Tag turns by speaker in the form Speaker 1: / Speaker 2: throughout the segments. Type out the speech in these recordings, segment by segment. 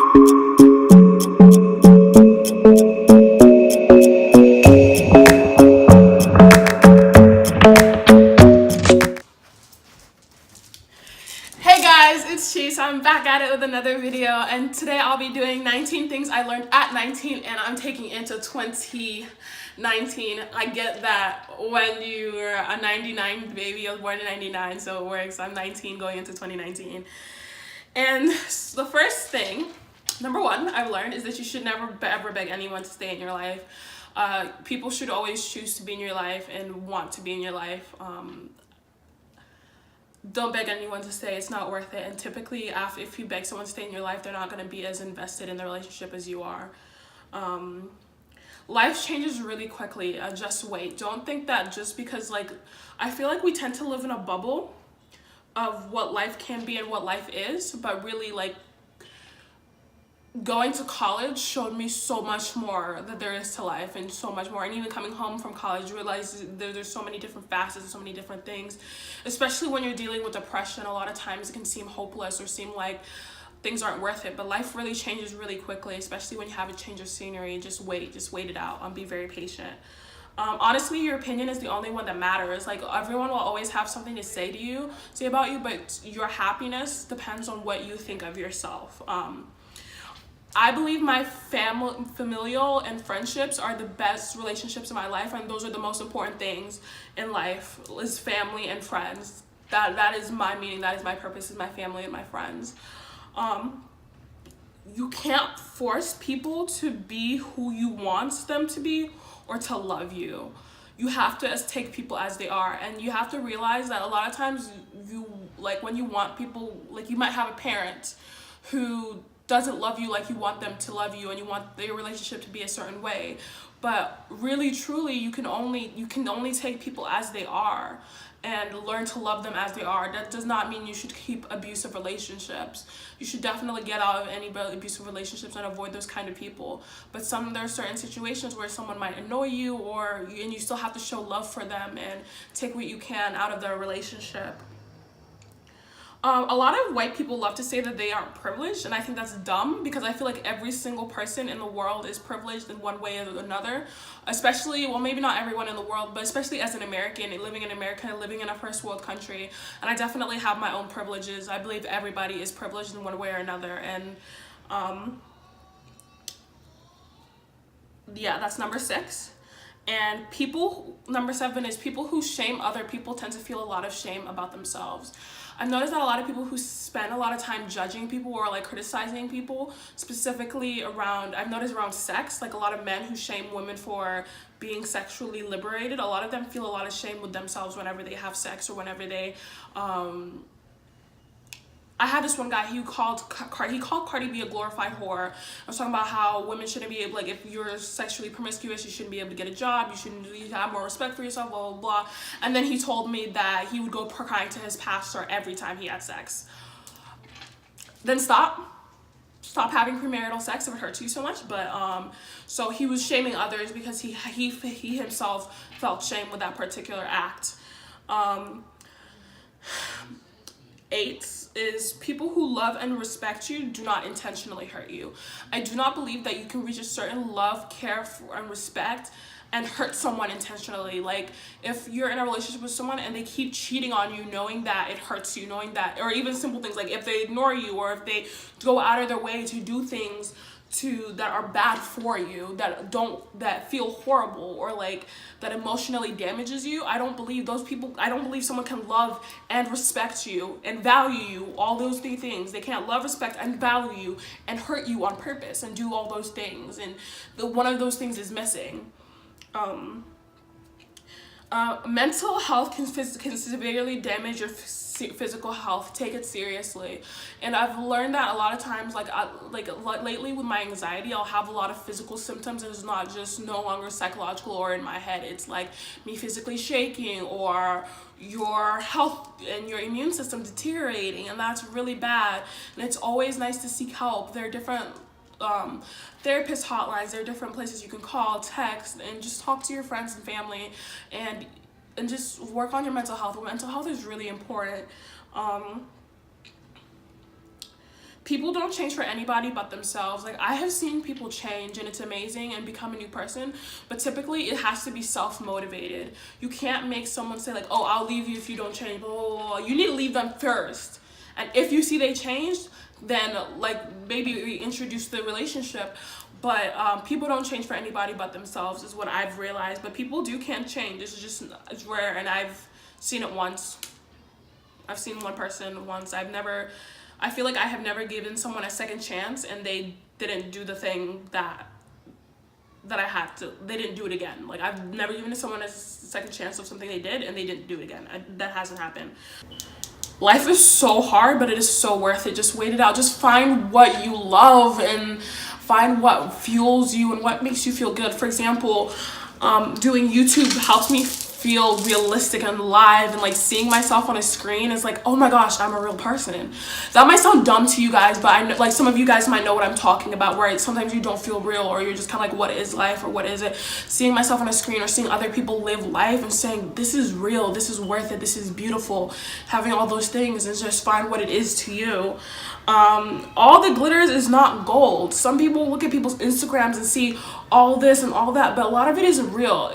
Speaker 1: Hey guys, it's Cheese. I'm back at it with another video, and today I'll be doing 19 things I learned at 19 and I'm taking into 2019. I get that when you're a 99 baby, I was born in 99, so it works. I'm 19 going into 2019. And the first thing, number one, I've learned is that you should never ever beg anyone to stay in your life. People should always choose to be in your life and want to be in your life. Don't beg anyone to stay. It's not worth it. And typically, if you beg someone to stay in your life, they're not going to be as invested in the relationship as you are. Life changes really quickly. Just wait. Don't think that just because, I feel like we tend to live in a bubble of what life can be and what life is, but really, going to college showed me so much more that there is to life, and so much more. And even coming home from college, realize there's so many different facets and so many different things, especially when you're dealing with depression. A lot of times it can seem hopeless or seem like things aren't worth it, but life really changes really quickly, especially when you have a change of scenery. Just wait it out, and be very patient. Honestly, your opinion is the only one that matters. Everyone will always have something to say about you, but your happiness depends on what you think of yourself. I believe my familial and friendships are the best relationships in my life, and those are the most important things in life, is family and friends. That is my meaning, that is my purpose, is my family and my friends. You can't force people to be who you want them to be or to love you. You have to take people as they are, and you have to realize that a lot of times when you want people, you might have a parent who doesn't love you like you want them to love you, and you want your relationship to be a certain way, but really truly you can only take people as they are and learn to love them as they are. That does not mean you should keep abusive relationships. You should definitely get out of any abusive relationships and avoid those kind of people, but there are certain situations where someone might annoy you, and you still have to show love for them and take what you can out of their relationship. A lot of white people love to say that they aren't privileged, and I think that's dumb, because I feel like every single person in the world is privileged in one way or another, especially, well, maybe not everyone in the world, but especially as an American, living in America, living in a first world country, and I definitely have my own privileges. I believe everybody is privileged in one way or another, and yeah, that's number 6. And number 7 is people who shame other people tend to feel a lot of shame about themselves. I've noticed that a lot of people who spend a lot of time judging people or criticizing people, specifically I've noticed around sex, a lot of men who shame women for being sexually liberated, a lot of them feel a lot of shame with themselves whenever they have sex, or whenever they, I had this one guy, he called Cardi B a glorified whore. I was talking about how women shouldn't be able, if you're sexually promiscuous, you shouldn't be able to get a job, you have more respect for yourself, blah, blah, blah. And then he told me that he would go crying to his pastor every time he had sex. Then stop having premarital sex if it hurts you so much. But so he was shaming others because he himself felt shame with that particular act. 8 is people who love and respect you do not intentionally hurt you. I do not believe that you can reach a certain love, care, and respect and hurt someone intentionally. If you're in a relationship with someone and they keep cheating on you, knowing that it hurts you, knowing that, or even simple things if they ignore you, or if they go out of their way to do things that are bad for you, that feel horrible, or that emotionally damages you, I don't believe someone can love and respect you and value you, all those 3 things. They can't love, respect, and value you and hurt you on purpose and do all those things, and one of those things is missing. Mental health can severely damage your physical health. Take it seriously. And I've learned that a lot of times, lately with my anxiety, I'll have a lot of physical symptoms, and it's not just no longer psychological or in my head. It's me physically shaking, or your health and your immune system deteriorating, and that's really bad. And it's always nice to seek help. There are different therapist hotlines, there are different places you can call, text, and just talk to your friends and family, and just work on your mental health. Mental health is really important. people don't change for anybody but themselves. Like, I have seen people change and it's amazing and become a new person, but typically it has to be self-motivated. You can't make someone say like, oh, I'll leave you if you don't change, blah, blah, blah. You need to leave them first, and if you see they changed, then like maybe reintroduce the relationship. But people don't change for anybody but themselves is what I've realized. But people can't change. It's rare, and I've seen it once. I've seen one person once. I feel like I have never given someone a second chance and they didn't do the thing that I had to. They didn't do it again. Like, I've never given someone a second chance of something they did and they didn't do it again. That hasn't happened. Life is so hard, but it is so worth it. Just wait it out. Just find what you love and find what fuels you and what makes you feel good. For example, doing YouTube helps me feel realistic and live, and like seeing myself on a screen is like, oh my gosh, I'm a real person. That might sound dumb to you guys, but I know, like, some of you guys might know what I'm talking about, where sometimes you don't feel real, or you're just kind of like, what is life, or what is it? Seeing myself on a screen or seeing other people live life and saying, this is real, this is worth it, this is beautiful, having all those things, and just find what it is to you. All the glitters is not gold. Some people look at people's Instagrams and see all this and all that, but a lot of it isn't real.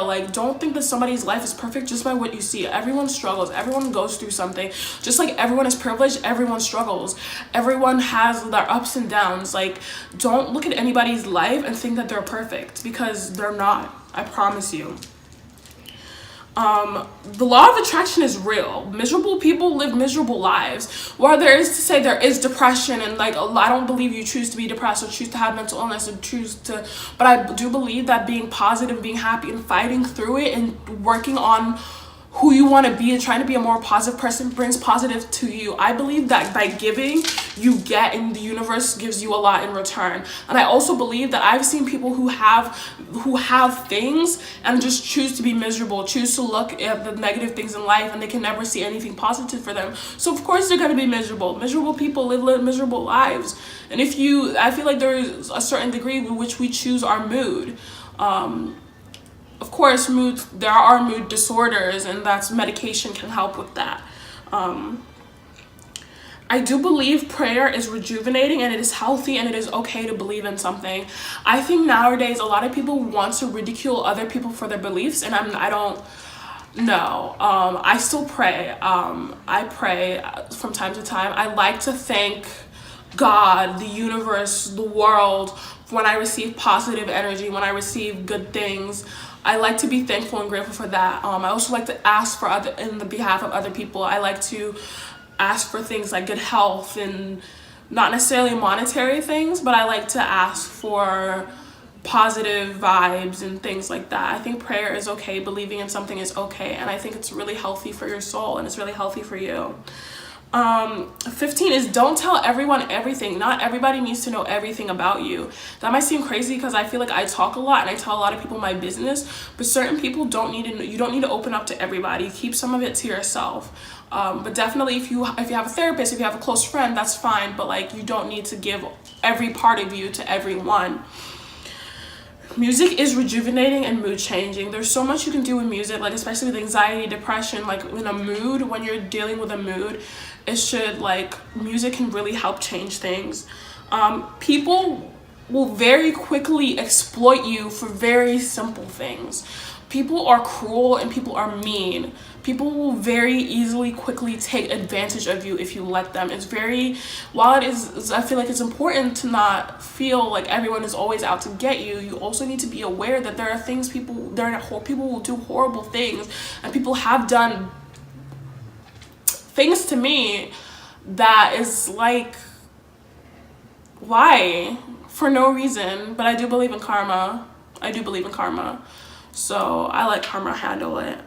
Speaker 1: Like, don't think that somebody's life is perfect just by what you see. Everyone struggles. Everyone goes through something. Just like everyone is privileged, everyone struggles. Everyone has their ups and downs. Like, don't look at anybody's life and think that they're perfect, because they're not. I promise you. The law of attraction is real. Miserable people live miserable lives. While there is to say there is depression, and like, I don't believe you choose to be depressed or choose to have mental illness or but I do believe that being positive, being happy, and fighting through it and working on who you want to be and trying to be a more positive person brings positive to you. I believe that by giving, you get, and the universe gives you a lot in return. And I also believe that I've seen people who have things and just choose to be miserable, choose to look at the negative things in life, and they can never see anything positive for them. So of course they're going to be miserable. Miserable people live miserable lives. And I feel like there is a certain degree with which we choose our mood. Of course, there are mood disorders, and that's medication can help with that. I do believe prayer is rejuvenating, and it is healthy, and it is okay to believe in something. I think nowadays a lot of people want to ridicule other people for their beliefs, and I don't know. I still pray. I pray from time to time. I like to thank God, the universe, the world, when I receive positive energy, when I receive good things. I like to be thankful and grateful for that. I also like to ask for in the behalf of other people. I like to ask for things like good health, and not necessarily monetary things, but I like to ask for positive vibes and things like that. I think prayer is okay. Believing in something is okay. And I think it's really healthy for your soul, and it's really healthy for you. 15 is don't tell everyone everything. Not everybody needs to know everything about you. That might seem crazy, because I feel like I talk a lot and I tell a lot of people my business, but certain people don't need to know. You don't need to open up to everybody. Keep some of it to yourself. But definitely if you have a therapist, if you have a close friend, that's fine, but like, you don't need to give every part of you to everyone. Music is rejuvenating and mood changing. There's so much you can do with music, like especially with anxiety, depression, like in a mood, when you're dealing with a mood, music can really help change things. People will very quickly exploit you for very simple things. People are cruel and people are mean. People will very easily, quickly take advantage of you if you let them. While I feel like it's important to not feel like everyone is always out to get you, you also need to be aware that there are people will do horrible things, and people have done things to me that is like, why? For no reason. But I do believe in karma. So I let karma handle it.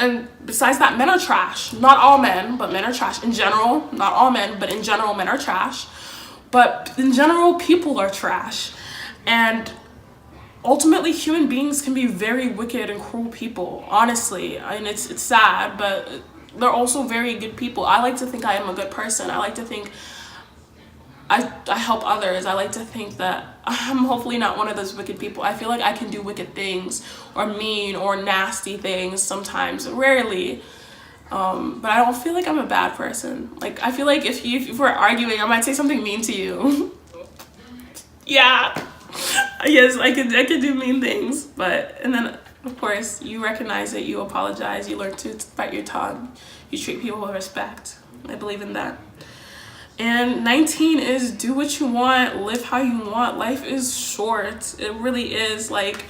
Speaker 1: And besides that, men are trash. Not all men, but men are trash. In general, not all men, but in general, men are trash. But in general, people are trash. And ultimately, human beings can be very wicked and cruel people, honestly. I mean, it's sad, but they're also very good people. I like to think I am a good person. I like to think I help others. I like to think that I'm hopefully not one of those wicked people. I feel like I can do wicked things or mean or nasty things sometimes, rarely. But I don't feel like I'm a bad person. Like, I feel like if we're arguing, I might say something mean to you. Yeah. Yes, I could do mean things, but, and then of course you recognize it, you apologize, you learn to bite your tongue, you treat people with respect. I believe in that. And 19 is do what you want, live how you want. Life is short. It really is. Like,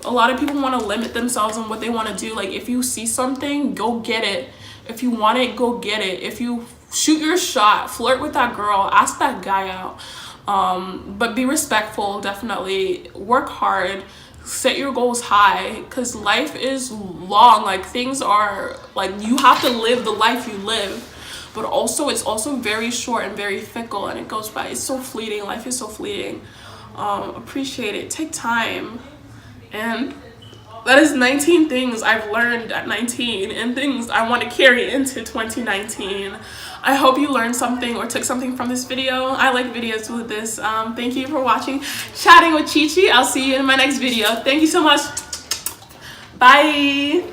Speaker 1: a lot of people want to limit themselves on what they want to do. Like, if you see something, go get it. If you want it, go get it. If you shoot your shot, flirt with that girl, ask that guy out. But be respectful, definitely. Work hard. Set your goals high, because life is long. Like, things are, like, you have to live the life you live. But also, it's also very short and very fickle, and it goes by. It's so fleeting. Life is so fleeting. Appreciate it. Take time. And that is 19 things I've learned at 19 and things I want to carry into 2019. I hope you learned something or took something from this video. I like videos with this. Thank you for watching Chatting with Chi Chi. I'll see you in my next video. Thank you so much. Bye.